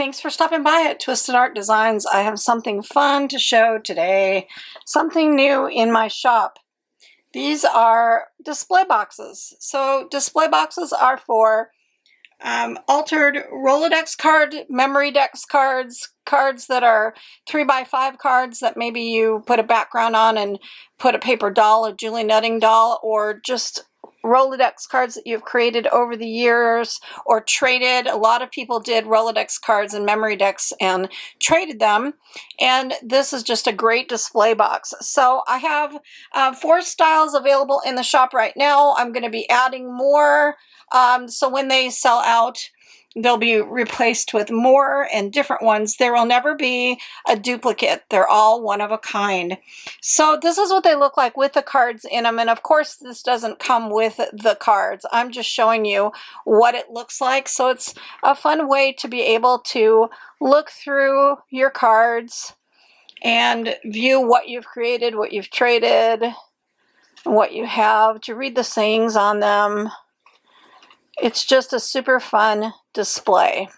Thanks for stopping by at Twisted Art Designs. I have something fun to show today, something new in my shop. These are display boxes. So display boxes are for altered Rolodex card, memorydex cards that are 3x5 cards that maybe you put a background on and put a paper doll, a Julie Nutting doll, or just Rolodex cards that you've created over the years or traded. A lot of people did Rolodex cards and memorydex and traded them, and this is just a great display box. So I have 4 styles available in the shop right now. I'm going to be adding more, so when they sell out, they'll be replaced with more and different ones. There will never be a duplicate. They're all one of a kind. So this is what they look like with the cards in them. And of course, this doesn't come with the cards. I'm just showing you what it looks like. So it's a fun way to be able to look through your cards and view what you've created, what you've traded, what you have, to read the sayings on them. It's just a super fun display.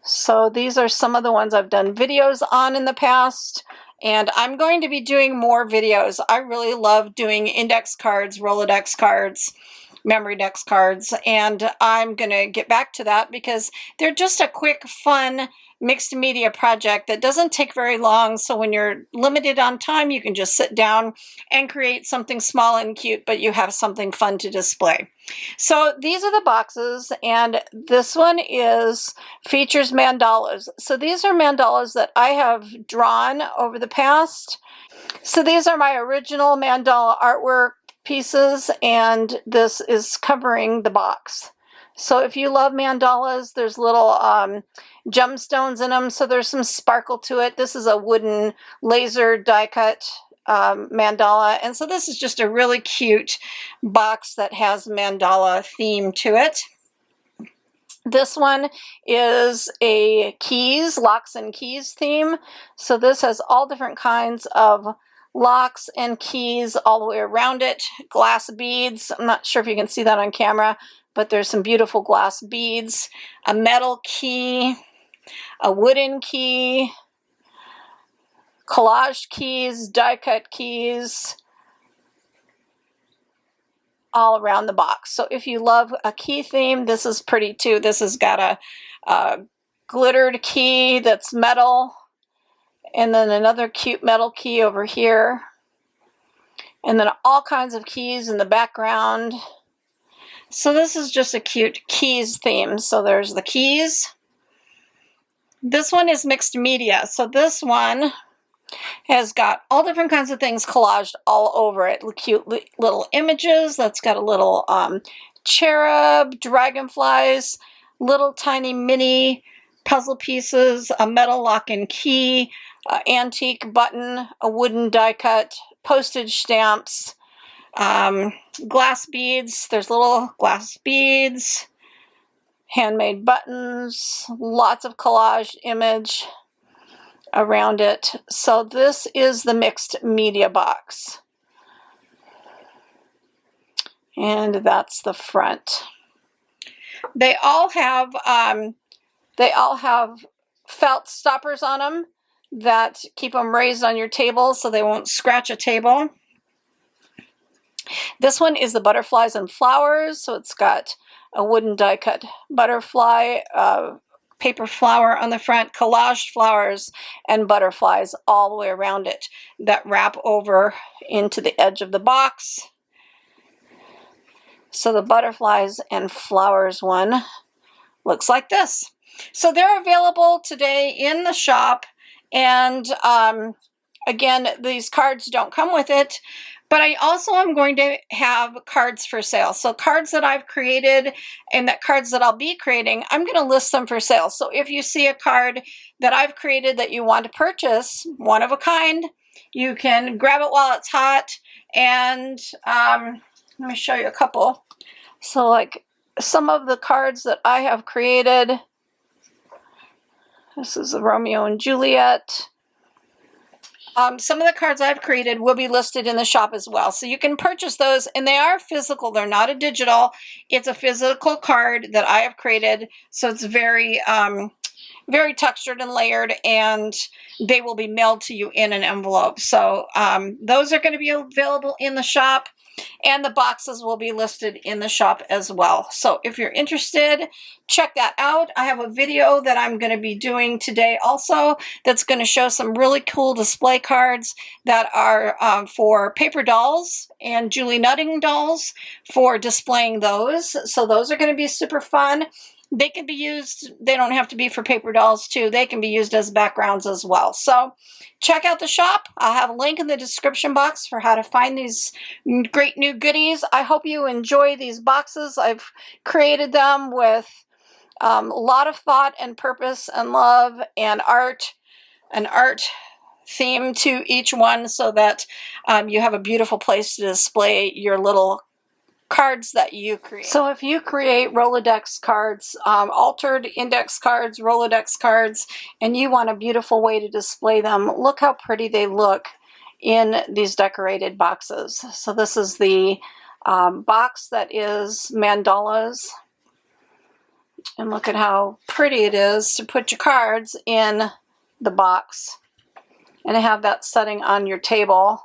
So these are some of the ones I've done videos on in the past, and I'm going to be doing more videos. I really love doing index cards, Rolodex cards, memorydex cards, and I'm going to get back to that because they're just a quick, fun, mixed media project that doesn't take very long. So when you're limited on time, you can just sit down and create something small and cute, but you have something fun to display. So these are the boxes, and this one features mandalas. So these are mandalas that I have drawn over the past. So these are my original mandala artwork pieces, and this is covering the box. So if you love mandalas, there's little gemstones in them, so there's some sparkle to it. This is a wooden laser die cut mandala, and so this is just a really cute box that has mandala theme to it. This one is a keys, locks and keys theme. So this has all different kinds of locks and keys all the way around it. Glass beads. I'm not sure if you can see that on camera, but there's some beautiful glass beads. A metal key, a wooden key, collage keys, die cut keys, all around the box. So if you love a key theme, this is pretty too. This has got a glittered key that's metal, and then another cute metal key over here, and then all kinds of keys in the background. So this is just a cute keys theme. So there's the keys. This one is mixed media. So this one has got all different kinds of things collaged all over it. Cute little images. That's got a little cherub, dragonflies, little tiny mini puzzle pieces, a metal lock and key, antique button, a wooden die cut, postage stamps, glass beads. There's little glass beads, handmade buttons, lots of collage image around it. So this is the mixed media box, and that's the front. They all have felt stoppers on them that keep them raised on your table so they won't scratch a table. This one is the butterflies and flowers. So it's got a wooden die cut butterfly, paper flower on the front, collaged flowers and butterflies all the way around it that wrap over into the edge of the box. So the butterflies and flowers one looks like this. So they're available today in the shop, and again, these cards don't come with it, but I also am going to have cards for sale. So cards that I've created and cards that I'll be creating, I'm going to list them for sale. So if you see a card that I've created that you want to purchase, one of a kind, you can grab it while it's hot. And let me show you a couple. So like some of the cards that I have created. This is the Romeo and Juliet. Some of the cards I've created will be listed in the shop as well. So you can purchase those, and they are physical. They're not a digital. It's a physical card that I have created. So it's very very textured and layered, and they will be mailed to you in an envelope. So those are going to be available in the shop, and the boxes will be listed in the shop as well. So if you're interested, check that out. I have a video that I'm going to be doing today also that's going to show some really cool display cards that are for paper dolls and Julie Nutting dolls for displaying those. So those are going to be super fun. They can be used, they don't have to be for paper dolls too. They can be used as backgrounds as well. So check out the shop. I'll have a link in the description box for how to find these great new goodies. I hope you enjoy these boxes. I've created them with a lot of thought and purpose and love and art theme to each one, so that you have a beautiful place to display your little cards that you create. So if you create Rolodex cards, altered index cards, Rolodex cards, and you want a beautiful way to display them, look how pretty they look in these decorated boxes. So this is the box that is mandalas. And look at how pretty it is to put your cards in the box and have that setting on your table.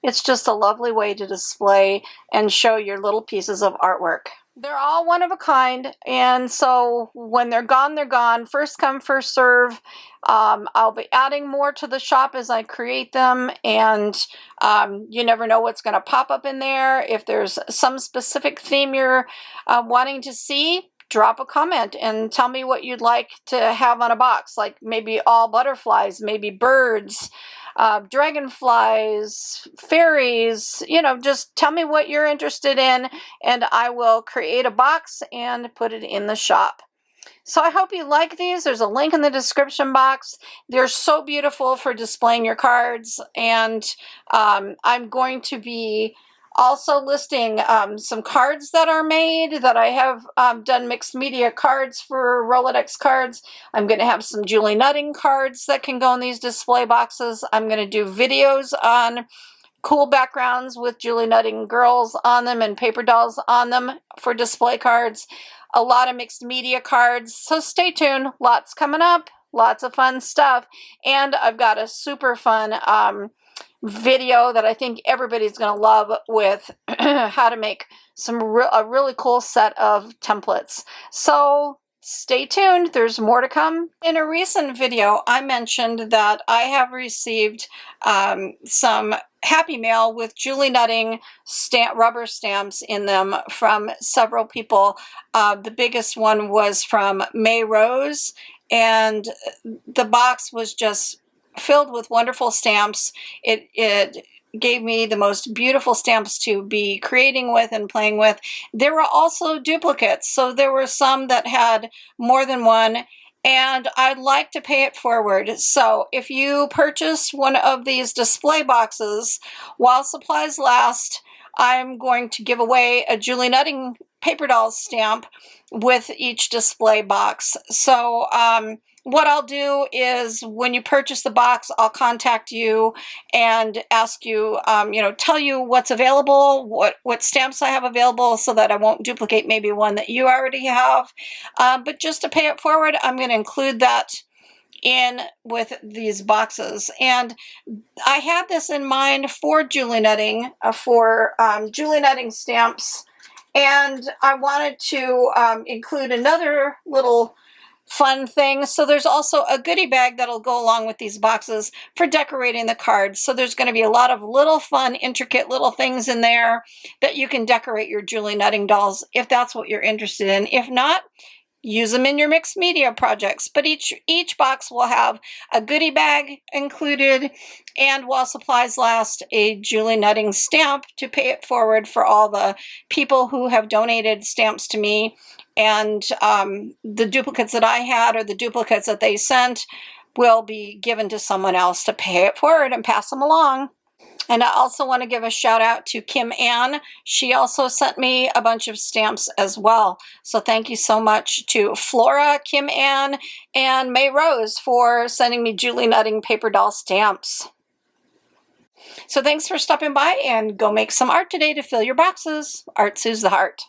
It's just a lovely way to display and show your little pieces of artwork. They're all one of a kind, and so when they're gone, they're gone. First come, first serve. I'll be adding more to the shop as I create them, and you never know what's going to pop up in there. If there's some specific theme you're wanting to see, drop a comment and tell me what you'd like to have on a box, like maybe all butterflies, maybe birds, dragonflies, fairies, you know, just tell me what you're interested in, and I will create a box and put it in the shop. So I hope you like these. There's a link in the description box. They're so beautiful for displaying your cards, and I'm going to be also listing some cards that are made that I have done mixed media cards for Rolodex cards. I'm going to have some Julie Nutting cards that can go in these display boxes. I'm going to do videos on cool backgrounds with Julie Nutting girls on them and paper dolls on them for display cards. A lot of mixed media cards. So stay tuned. Lots coming up. Lots of fun stuff. And I've got a super fun video that I think everybody's going to love with how to make a really cool set of templates. So stay tuned. There's more to come. In a recent video, I mentioned that I have received some Happy Mail with Julie Nutting rubber stamps in them from several people. The biggest one was from May Rose, and the box was just filled with wonderful stamps. It gave me the most beautiful stamps to be creating with and playing with. There were also duplicates, so there were some that had more than one, and I'd like to pay it forward. So if you purchase one of these display boxes while supplies last, I'm going to give away a Julie Nutting paper doll stamp with each display box. So what I'll do is when you purchase the box, I'll contact you and ask you, tell you what's available, what stamps I have available, so that I won't duplicate maybe one that you already have. But just to pay it forward, I'm going to include that in with these boxes. And I had this in mind for Julie Nutting, for Julie Nutting stamps, and I wanted to include another little fun thing. So there's also a goodie bag that'll go along with these boxes for decorating the cards. So there's going to be a lot of little fun, intricate little things in there that you can decorate your Julie Nutting dolls if that's what you're interested in. If not, use them in your mixed media projects. But each box will have a goodie bag included, and while supplies last, a Julie Nutting stamp to pay it forward for all the people who have donated stamps to me. And the duplicates that I had or the duplicates that they sent will be given to someone else to pay it forward and pass them along. And I also want to give a shout out to Kim Ann. She also sent me a bunch of stamps as well. So thank you so much to Flora, Kim Ann, and May Rose for sending me Julie Nutting paper doll stamps. So thanks for stopping by, and go make some art today to fill your boxes. Art soothes the heart.